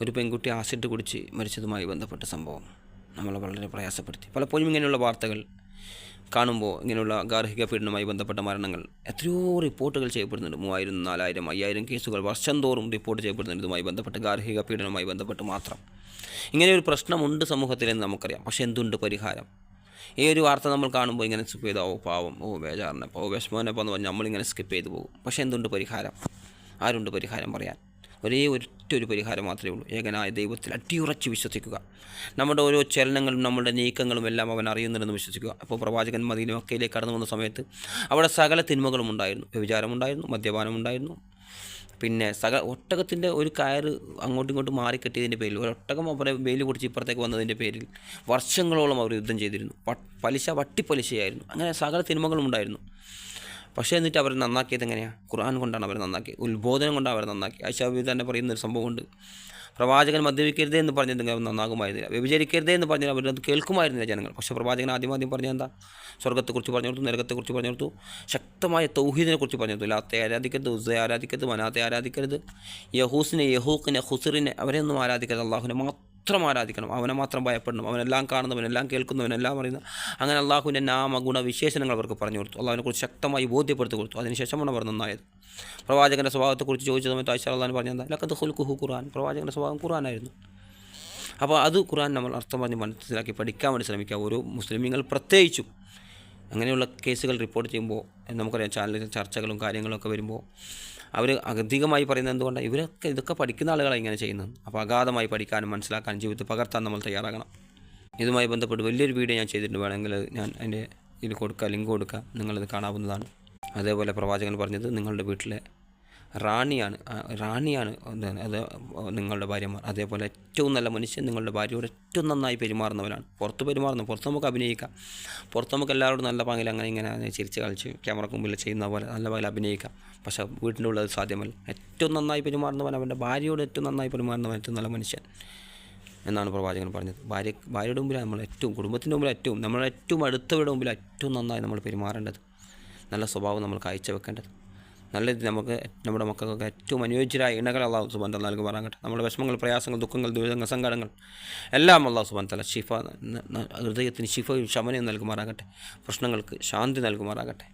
ഒരു പെൺകുട്ടി ആസിഡ് കുടിച്ച് മരിച്ചതുമായി ബന്ധപ്പെട്ട സംഭവം നമ്മളെ വളരെ പ്രയാസപ്പെടുത്തി. പലപ്പോഴും ഇങ്ങനെയുള്ള വാർത്തകൾ കാണുമ്പോൾ ഇങ്ങനെയുള്ള ഗാർഹിക പീഡനവുമായി ബന്ധപ്പെട്ട മരണങ്ങൾ എത്രയോ റിപ്പോർട്ടുകൾ ചെയ്യപ്പെടുന്നുണ്ട്. 3000, 4000, 5000 കേസുകൾ വർഷം തോറും റിപ്പോർട്ട് ചെയ്യപ്പെടുന്നുണ്ട് ഇതുമായി ബന്ധപ്പെട്ട്, ഗാർഹിക പീഡനവുമായി ബന്ധപ്പെട്ട് മാത്രം. ഇങ്ങനെയൊരു പ്രശ്നമുണ്ട് സമൂഹത്തിലെന്ന് നമുക്കറിയാം. പക്ഷേ എന്തുണ്ട് പരിഹാരം? ഈ ഒരു വാർത്ത നമ്മൾ കാണുമ്പോൾ ഇങ്ങനെ സ്കിപ്പ് ചെയ്താൽ പാവം, ബേജാറിനപ്പോൾ, വിഷമനപ്പോൾ എന്ന് പറഞ്ഞാൽ നമ്മളിങ്ങനെ സ്കിപ്പ് ചെയ്ത് പോകും. പക്ഷേ എന്തുണ്ട് പരിഹാരം? ആരുണ്ട് പരിഹാരം പറയാൻ? ഒരേ ഒറ്റൊരു പരിഹാരം മാത്രമേ ഉള്ളൂ. ഏകനായ ദൈവത്തിൽ അടിയുറച്ച് വിശ്വസിക്കുക. നമ്മുടെ ഓരോ ചലനങ്ങളും നമ്മുടെ നീക്കങ്ങളും എല്ലാം അവൻ അറിയുന്നുണ്ടെന്ന് വിശ്വസിക്കുക. അപ്പോൾ പ്രവാചകൻ മദീന മക്കയിലേക്ക് കടന്നു വന്ന സമയത്ത് അവിടെ സകല തിന്മകളും ഉണ്ടായിരുന്നു. വ്യഭിചാരമുണ്ടായിരുന്നു, മദ്യപാനമുണ്ടായിരുന്നു, പിന്നെ ഒട്ടകത്തിൻ്റെ ഒരു കയറ് അങ്ങോട്ടും ഇങ്ങോട്ടും മാറിക്കെട്ടിയതിൻ്റെ പേരിൽ, ഒട്ടകം അവരെ വെയിൽ കുടിച്ച് ഇപ്പുറത്തേക്ക് വന്നതിൻ്റെ പേരിൽ വർഷങ്ങളോളം അവർ യുദ്ധം ചെയ്തിരുന്നു. വട്ടിപ്പലിശയായിരുന്നു. അങ്ങനെ സകല തിന്മകളും ഉണ്ടായിരുന്നു. പക്ഷേ എന്നിട്ട് അവർ നന്നാക്കിയത് എങ്ങനെയാണ്? ഖുർആൻ കൊണ്ടാണ് അവർ നന്നാക്കിയത്, ഉത്ബോധനം കൊണ്ടാണ് അവർ നന്നാക്കി. ആയിഷ ബീവി തന്നെ പറയുന്നൊരു സംഭവമുണ്ട്. പ്രവാചകൻ മദ്യപിക്കരുതേ എന്ന് പറഞ്ഞിരുന്നെങ്കിൽ അവർ നന്നാകുമായിരുന്നില്ല, വ്യഭിചരിക്കരുതേ എന്ന് പറഞ്ഞാൽ അവരത് കേൾക്കുമായിരുന്നില്ല ജനങ്ങൾ. പക്ഷേ പ്രവാചകൻ ആദ്യം പറഞ്ഞത് എന്താ? സ്വർഗ്ഗത്തെക്കുറിച്ച് പറഞ്ഞു കൊടുത്തു, നരകത്തെക്കുറിച്ച് പറഞ്ഞു കൊടുത്തു, ശക്തമായ തൗഹീദിനെക്കുറിച്ച് പറഞ്ഞു കൊടുത്തു. ലാത്തെ ആരാധിക്കരുത്, ഉസ്സയെ ആരാധിക്കരുത്, മനാത്തെ ആരാധിക്കരുത്, യഹൂസിനെ, യഹൂക്കിനെ, ഹുസറിനെ അവരെയൊന്നും ആരാധിക്കരുത്, അള്ളാഹുവിനെ മാത്രം ആരാധിക്കണം, അവനെ മാത്രം ഭയപ്പെടണം, അവനെല്ലാം കാണുന്നവൻ, എല്ലാം കേൾക്കുന്നവൻ, എല്ലാം അറിയുന്ന, അങ്ങനെ അള്ളാഹുവിൻ്റെ നാമ ഗുണ വിശേഷണങ്ങൾ അവർക്ക് പറഞ്ഞു കൊടുത്തു. അള്ളാഹുവിനെക്കുറിച്ച് ശക്തമായി ബോധ്യപ്പെടുത്തി കൊടുത്തു. അതിനുശേഷമാണ് അവർ നന്നായത്. പ്രവാചകൻ്റെ സ്വഭാവത്തെക്കുറിച്ച് ചോദിച്ച സമയത്ത് ആയിഷ അള്ളാഹു പറഞ്ഞത് ലഖദ് ഖുൽഖുഹു ഖുർആൻ, പ്രവാചകൻ്റെ സ്വഭാവം ഖുർആനായിരുന്നു. അപ്പോൾ അത് ഖുർആൻ നമ്മൾ അർത്ഥം പറഞ്ഞ് മനസ്സിലാക്കി പഠിക്കാൻ വേണ്ടി ശ്രമിക്കുക. ഓരോ മുസ്ലിമീങ്ങൾ പ്രത്യേകിച്ചും അങ്ങനെയുള്ള കേസുകൾ റിപ്പോർട്ട് ചെയ്യുമ്പോൾ നമുക്കറിയാം, ചാനലിൽ ചർച്ചകളും കാര്യങ്ങളൊക്കെ വരുമ്പോൾ അവർ അധികമായി പറയുന്നത് എന്തുകൊണ്ടാണ്? ഇതൊക്കെ പഠിക്കുന്ന ആളുകളാണ് ഇങ്ങനെ ചെയ്യുന്നത്. അപ്പോൾ അഗാധമായി പഠിക്കാനും മനസ്സിലാക്കാനും ജീവിതത്തിൽ പകർത്താൻ നമ്മൾ തയ്യാറാകണം. ഇതുമായി ബന്ധപ്പെട്ട് വലിയൊരു വീഡിയോ ഞാൻ ചെയ്തിട്ടുണ്ട്. വേണമെങ്കിൽ ഞാൻ അതിൻ്റെ ലിങ്ക് കൊടുക്കുക, നിങ്ങളത് കാണാവുന്നതാണ്. അതേപോലെ പ്രവാചകൻ പറഞ്ഞത് നിങ്ങളുടെ വീട്ടിലെ റാണിയാണ് അത് നിങ്ങളുടെ ഭാര്യമാർ. അതേപോലെ ഏറ്റവും നല്ല മനുഷ്യൻ നിങ്ങളുടെ ഭാര്യയോട് ഏറ്റവും നന്നായി പെരുമാറുന്നവരാണ്. പുറത്ത് നമുക്ക് അഭിനയിക്കാം, പുറത്ത് നമുക്ക് എല്ലാവരോടും നല്ല പാങ്ങിൽ ഇങ്ങനെ ചിരിച്ച് കളിച്ച് ക്യാമറക്ക് മുമ്പിൽ ചെയ്യുന്ന പോലെ നല്ല പോലെ അഭിനയിക്കാം. പക്ഷേ വീട്ടിൻ്റെ ഉള്ളത് സാധ്യമല്ല. ഏറ്റവും നന്നായി പെരുമാറുന്നവൻ, അവൻ്റെ ഭാര്യയോട് ഏറ്റവും നന്നായി പെരുമാറുന്നവൻ ഏറ്റവും നല്ല മനുഷ്യൻ എന്നാണ് പ്രവാചകൻ പറഞ്ഞത്. ഭാര്യയുടെ മുമ്പിൽ കുടുംബത്തിൻ്റെ മുമ്പിൽ നമ്മളെ ഏറ്റവും അടുത്തവരുടെ മുമ്പിൽ ഏറ്റവും നന്നായി നമ്മൾ പെരുമാറേണ്ടത്, നല്ല സ്വഭാവം നമ്മൾ കാഴ്ചവെക്കേണ്ടത്, നല്ല രീതിയിൽ നമുക്ക് നമ്മുടെ മക്കൾക്കൊക്കെ ഏറ്റവും അനുയോജ്യരായ ഇണകൾ അള്ളാഹു സുബ്ഹാനഹു വ തആല നൽകുമാറാകട്ടെ. നമ്മുടെ വിഷമങ്ങൾ, പ്രയാസങ്ങൾ, ദുഃഖങ്ങൾ, ദുരിതങ്ങൾ, സങ്കടങ്ങൾ എല്ലാം അള്ളാഹു സുബ്ഹാനഹു വ തആല ഹൃദയത്തിന് ശിഫയും ശമനയും നൽകുമാറാകട്ടെ. പ്രശ്നങ്ങൾക്ക് ശാന്തി നൽകുമാറാകട്ടെ.